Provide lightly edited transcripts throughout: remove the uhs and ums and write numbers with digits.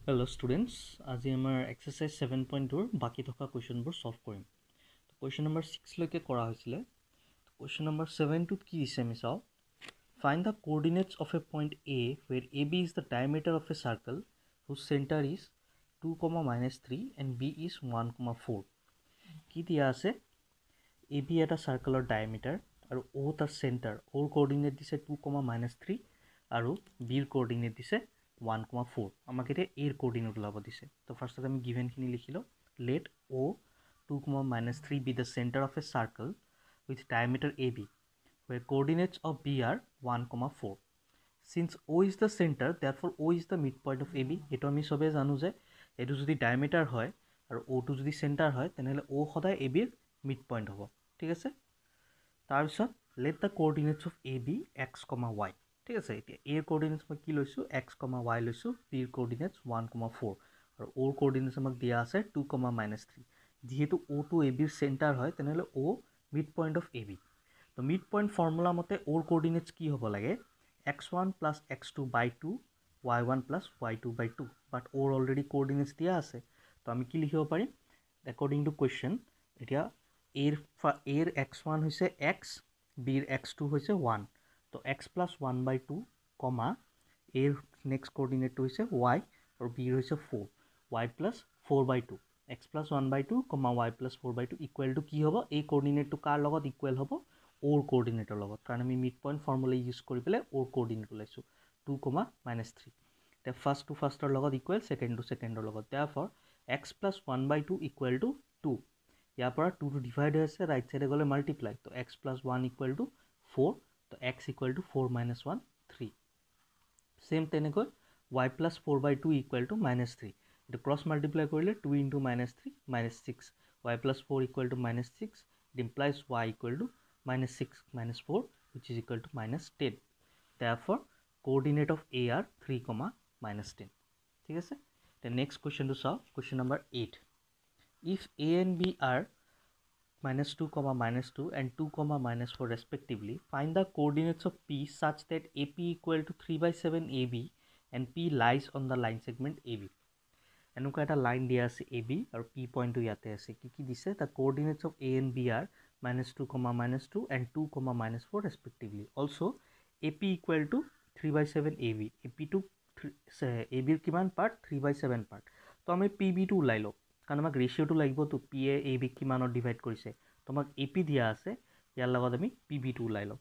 Hello students, আজি আমাৰ exercise 7.2 বাকি থকা কোৱেশ্চনবোৰ সলভ কৰিম। কোৱেশ্চন নম্বৰ 6 লৈকে কৰা হৈছিলে। কোৱেশ্চন নম্বৰ 7 টোত কি দিছে আমি চাও। Find the coordinates of a point A where AB is the diameter of a circle whose center is 2, -3 and B is 1, 4. কি দিয়া আছে? AB এটা circle diameter আৰু O তাৰ center. O coordinate দিছে 2, -3 আৰু B coordinate দিছে 1, 4. আমাক এতিয়া A coordinate ওলাব দিছে। তো ফাৰ্ষ্টত আমি given খিনি লিখিলো। Let O 2, -3 be the center of a circle with diameter AB, where coordinates of B are 1, 4. Since O is the center, therefore O is the midpoint of AB. এটো আমি সবে জানো যে এটো যদি diameter হয় আৰু O টো যদি center হয় তেনেহলে O সদায় AB ৰ midpoint হ'ব। ঠিক আছে? তাৰপিছত let the coordinates of AB x, y. ঠিক আছে, এতিয়া A coordinates মই কি লৈছো x, y লৈছো, B coordinates 1, 4 আৰু O coordinates আমাক দিয়া আছে 2, -3। যেহেতু O টো AB ৰ center হয় তেনেহলে O midpoint of AB। তো midpoint formula মতে O coordinates কি হ'ব লাগে x1 plus x2 by 2 y1 plus y2 by 2, but O already coordinates দিয়া আছে। তো আমি কি লিখিব পাৰিম according to question এতিয়া A ৰ x1 হৈছে x, B ৰ x2 হৈছে 1। তো x plus 1 by 2, A ৰ next coordinate to হৈছে y আৰু B ৰ হৈছে 4, y plus 4 by 2, x plus 1 by 2, y plus 4 by 2 equal to কি হ'ব এই coordinate to কাৰ লগত equal হ'ব O ৰ coordinate ৰ লগত, কাৰণ আমি midpoint formula use কৰি পেলাই O ৰ coordinate ওলাইছো 2, -3। তে first to first ৰ লগত equal, second to second ৰ লগত, therefore x plus 1 by 2 equal to 2। ইয়াৰ পৰা 2 to divide হৈ আছে, right side গলে multiply, তো x plus 1 equal to 4, তো x equal to 4 minus 1, 3। Same তেনেকৈ y plus 4 by 2 equal to -3। এটো cross multiply কৰিলে 2 into -3, -6। y plus 4 equal to -6, it implies y equal to -6 minus 4, which is equal to -10। Therefore, coordinate of A are 3, -10। ঠিক আছে? The next question to solve, question number 8. If A and B are -2, -2 and 2, -4 respectively, find the coordinates of P such that AP equal to 3/7 AB and P lies on the line segment AB. এনেকুৱা এটা line দিয়া আছে AB আৰু P পইণ্টটো ইয়াতে আছে। কি দিছে? The coordinates of A and B are -2, -2 and 2, -4 respectively. Also, AP equal to 3/7 AB. AP টো AB ৰ কিমান পাৰ্ট? 3/7 পাৰ্ট। তো আমি PB টো ওলাই লওঁ, কাৰণ আমাক ৰেচিঅ'টো লাগিব তো P এ AB কিমানত ডিভাইড কৰিছে। তো আমাক AP দিয়া আছে, ইয়াৰ লগত আমি PB টো ওলাই লওঁ।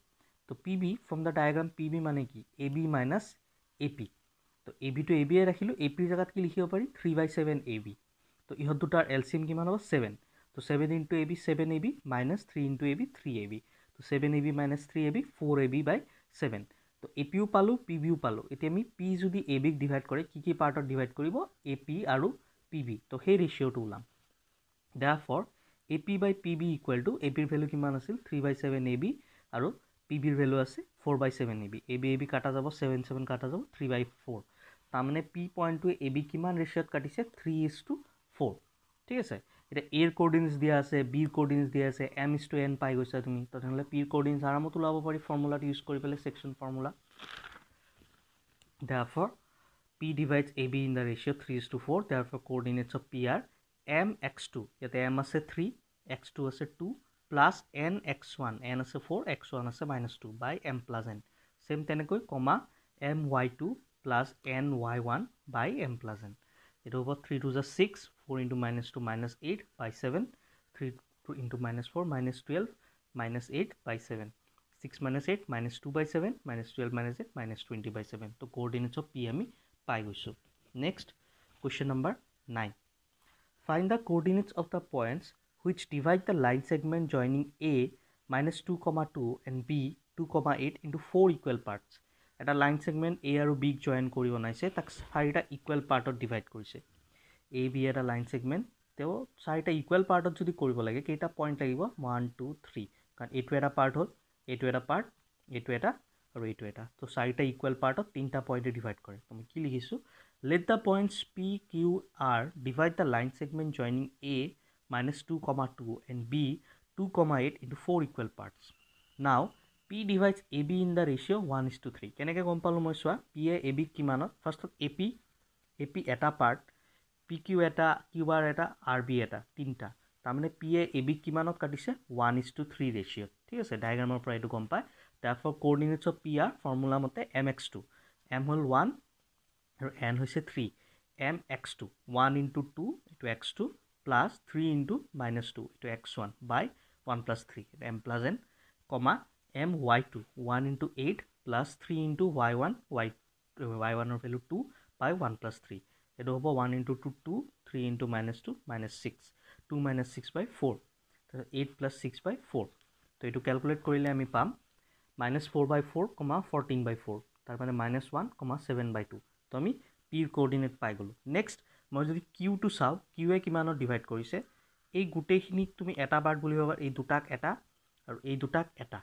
তো PB from the diagram PB মানে কি? AB minus AP। তো AB টো AB এ ৰাখিলো, AP ৰ জাগাত কি লিখিব পাৰি 3/7 AB। তো ইহঁত দুটাৰ LCM কিমান হ'ব 7। তো 7 into AB 7AB minus 3 into AB 3AB। তো 7AB minus 3AB 4AB by 7। তো APও পালো, PBও পালো। এতিয়া আমি P যদি AB ক ডিভাইড কৰে কি পাৰ্টত ডিভাইড কৰিব? AP আৰু PB। তো সেই ৰেচিঅ'টো ওলাম। Therefore, AP by PB equal to AP ৰ ভ্যালু কিমান আছিল 3/7 AB আৰু PB ৰ ভ্যালু আছে 4/7 AB। AB কাটা যাব, 7 7 কাটা যাব, 3/4। তাৰমানে P পইণ্টটো AB কিমান ৰেচিঅ'ত কাটিছে 3:4। ঠিক আছে? এটা A ৰ কোঅৰ্ডিনেটস দিয়া আছে, B ৰ কোঅৰ্ডিনেটস দিয়া আছে, m:n পাই গৈছা তুমি। তেনেহলে P ৰ কোঅৰ্ডিনেটস আৰামত ওলাব পাৰি ফৰ্মুলাটো ইউজ কৰি পেলাই, section formula. Therefore, P divides AB in the ratio 3:4. Therefore, coordinates of P are mx2, ইয়াতে m আছে 3, x2 আছে 2, plus nx1, n আছে 4, x1 আছে -2 by m plus n। Same তেনেকৈ কমা my2 plus ny1 by m plus n। এটা হ'ব 3 to the 6, 4 into -2 -8 by 7, 3 into -4 -12 -8 by 7, 6 minus 8 -2 by 7 -12 minus 8 -20 by 7। তো coordinates of P আমি পাই গৈছো। Next, question number 9. Find the coordinates of the points which divide the line segment joining A -2, 2 and B 2, 8 into 4 equal parts. এটা line segment A আৰু B join কৰি বনাইছে, তাক 4টা equal partত divide কৰিছে। A, B এটা line segment, তেও 4টা equal partত যদি কৰিব লাগে কেইটা point লাগিব 1 2 3, কাৰণ এইটো এটা part হ'ল, এইটো এটা part, এইটো এটা আৰু এইটো এটা। তো 4টা equal partত 3টা পইণ্টে divide কৰে। তো মই কি লিখিছো? Let the points P, Q, R divide the line segment joining A -2, 2 and B 2, 8 into 4 equal parts. Now, P divides AB in the ratio 1:3. কেনেকৈ গম পালো মই চোৱা? P এ AB কিমানত? ফাৰ্ষ্টত AP AP এটা পাৰ্ট, PQ এটা, QR এটা, RB এটা, তিনিটা। তাৰমানে P এ AB কিমানত কাটিছে 1:3 ৰেচিঅ'ত। ঠিক আছে, ডায়েগ্ৰামৰ পৰা এইটো গম পায়। Therefore coordinates of PR formula মতে mx2, m হ'ল 1 আৰু n হৈছে 3, mx2 1 into 2 এইটো x2 plus 3 into -2 এইটো x1 by 1 plus 3 m plus n, comma my2 1 into 8 plus 3 into y1 y1 or value 2 by 1 plus 3 এইটো হ'ব 1 into 2 2 3 into -2 -6 2 minus 6 by 4 8 plus 6 by 4 তো এইটো calculate কৰিলে আমি পাম -4 by 4, 14 by 4 তাৰ মানে -1, 7 by 2 তো আমি p ৰ কোঅৰ্ডিনেট পাই গলো। নেক্সট মই যদি q টো চাও, q এ কিমানত ডিভাইড কৰিছে, এই গোটেইখিনিক তুমি এটা পাৰ্ট বুলি ভাবা, এই দুটাক এটা আৰু এই দুটাক এটা।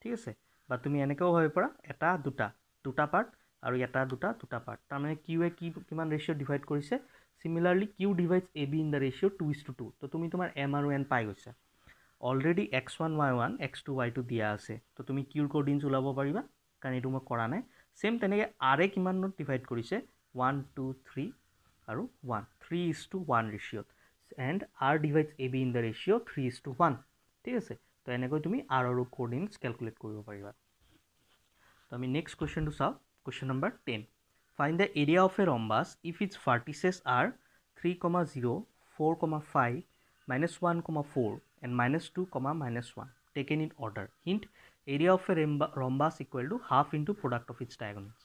ঠিক আছে, বা তুমি এনেকেও ভাবিব পাৰা এটা দুটা পাৰ্ট আৰু এটা দুটা পাৰ্ট। তাৰ মানে q এ কিমান ৰেচিঅ ডিভাইড কৰিছে। সিমিলাৰলি q divides ab in the ratio 2:2 তো তুমি তোমাৰ m আৰু n পাই গৈছা। Already x1 y1 x2 y2 দিয়া আছে, তো তুমি q ৰ কোঅৰ্ডিনেটস ওলাব পাৰিবা, কাৰণ এইটো মই কৰা নাই। সেম তেনেকৈ r এ কিমানত ডিভাইড কৰিছে 1 2 3 আৰু 1 3:1 ৰেচিঅ'ত, and r divides ab in the ratio 3:1। ঠিক আছে, তো এনেকৈ তুমি r আৰু কোঅৰ্ডিনেটস ক্যালকুলেট কৰিব পাৰিবা। তো আমি নেক্সট কোৱেশ্চনটো চাওঁ। Question number 10, find the area of a rhombus if it's vertices are 3,0 4,5 -1,4 and -2, -1 taken in order. Hint, area of a rhombus equal to half into product of its diagonals.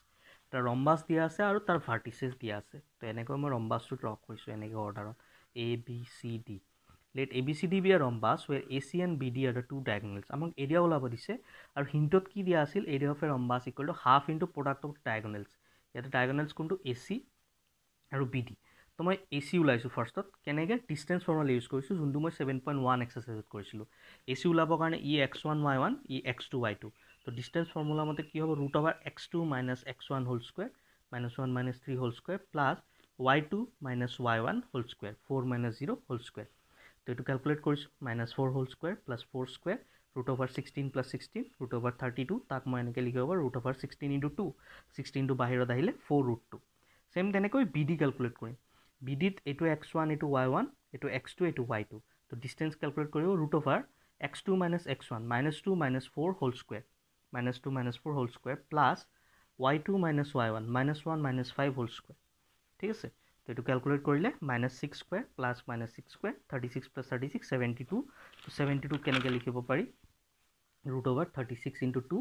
এটা rhombus দিয়া আছে আৰু তাৰ vertices দিয়া আছে। তো এনেকৈ মই rhombusটো ড্ৰ কৰিছোঁ এনেকৈ অৰ্ডাৰত A B C D. Let ABCD be a rhombus where AC and BD are the two diagonals. আমাক এৰিয়া ওলাব দিছে আৰু হিণ্টত কি দিয়া আছিল, area of A rhombus equal to half into product of diagonals. ইয়াতে diagonals কোনটো AC আৰু BD। তো মই AC ওলাইছোঁ ফাৰ্ষ্টত, কেনেকৈ ডিষ্টেঞ্চ ফৰ্মুলা ইউজ কৰিছোঁ, যোনটো মই 7.1 এক্সাৰচাইজত কৰিছিলোঁ। AC ওলাবৰ কাৰণে ই x1 y1 ই x2 y2। তো ডিষ্টেঞ্চ ফৰ্মুলা মতে কি হ'ব, √x2 - x1 whole square -1 - 3 whole square plus y2 - y1 whole square 4 - 0 whole square. তো এইটো ক্যালকুলেট কৰিছোঁ, -4 হোল স্কুৱেৰ প্লাছ 4 স্কুৱেৰ √16 + 16 √32। তাক মই এনেকৈ লিখিব পাৰোঁ √16 × 2, 16টো বাহিৰত আহিলে 4√2। সেম তেনেকৈ BD ক্যালকুলেট কৰিম। BDত এইটো x1 এইটো y1 এইটো x2 এইটো y2। তো ডিষ্টেঞ্চ ক্যালকুলেট কৰিব √x2 - x1 -2 - 4 whole square -2 - 4 whole square plus y2 - y1 -1 - 5 whole square. ঠিক আছে, তো এইটো ক্যালকুলেট কৰিলে -6 স্কুৱেৰ প্লাছ -6 স্কুৱেৰ 36 + 36 72। তো 72 কেনেকৈ লিখিব পাৰি, √36 × 2,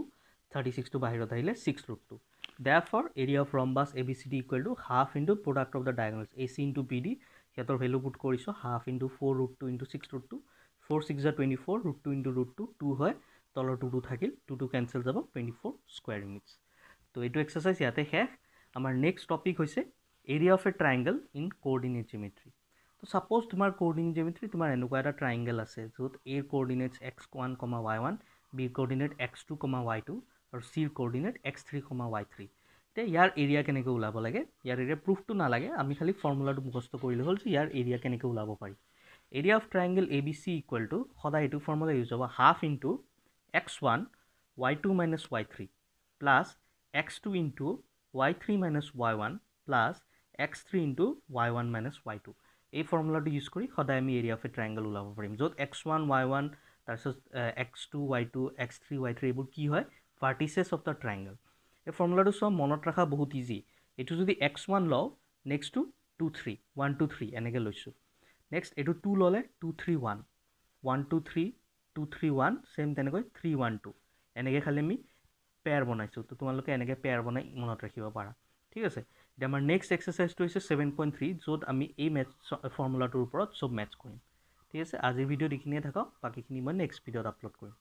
36টো বাহিৰত আহিলে 6√2। Therefore area of rhombus ABCD equal to half into product of the diagonals AC into BD। সিহঁতৰ ভেলু পুট কৰিছোঁ, হাফ ইনটু 4√2 × 6√2, 4 6 = 24, √2 × √2 2 হয়, তলৰ 2 থাকিল, 2 কেঞ্চেল যাব, 24 স্কুৱেৰ ইউনিটছ। তো এইটো এক্সাৰচাইজ ইয়াতে শেষ। আমাৰ নেক্সট টপিক হৈছে area of A triangle in coordinate geometry. তো ছাপ'জ তোমাৰ কোঅৰ্ডিনেট জিঅ'মেট্ৰি তোমাৰ এনেকুৱা এটা ট্ৰাইংগল আছে য'ত এৰ কোঅৰ্ডিনেটছ x1, y1, বিৰ কোঅৰ্ডিনেট x2, y2 আৰু চিৰ কোঅৰ্ডিনেট x3, y3। এতিয়া ইয়াৰ এৰিয়া কেনেকৈ ওলাব লাগে, ইয়াৰ এৰিয়া প্ৰুফটো নালাগে, আমি খালি ফৰ্মুলাটো মুখস্থ কৰিলে হ'ল যে ইয়াৰ এৰিয়া কেনেকৈ ওলাব পাৰি। Area of triangle ABC equal to, সদায় এইটো ফৰ্মুলা ইউজ হ'ব, half into x1 y2 - y3 plus x2 into y3 - y1 plus x3 into y1 - y2। এই ফৰ্মুলাটো ইউজ কৰি সদায় আমি এৰিয়া অফ এ ট্ৰাইংগল ওলাব পাৰিম, য'ত x1 y1 তাৰপিছত x2 y2 x3 y3 এইবোৰ কি হয়, ভাৰ্টিচেছ অফ দ্য ট্ৰাইংগল। এই ফৰ্মুলাটো চব মনত ৰখা বহুত ইজি। এইটো যদি x1 লওঁ, নেক্সটটো 2 3 1 2 3 এনেকৈ লৈছোঁ। নেক্সট এইটো 2 ল'লে 2 3 1 1 2 3 2 3 1, চেম তেনেকৈ 3 1 2 এনেকৈ খালি আমি পেয়াৰ বনাইছোঁ। তো তোমালোকে এনেকৈ পেয়াৰ বনাই মনত ৰাখিব পাৰা। ঠিক আছে, এতিয়া আমাৰ নেক্সট এক্সাৰচাইজটো হৈছে 7.3, য'ত আমি এই মেথছ ফৰ্মুলাটোৰ ওপৰত চব মেথছ কৰিম। ঠিক আছে, আজিৰ ভিডিঅ'ত এইখিনিয়ে থাকক, বাকীখিনি মই নেক্সট ভিডিঅ'ত আপলোড কৰিম।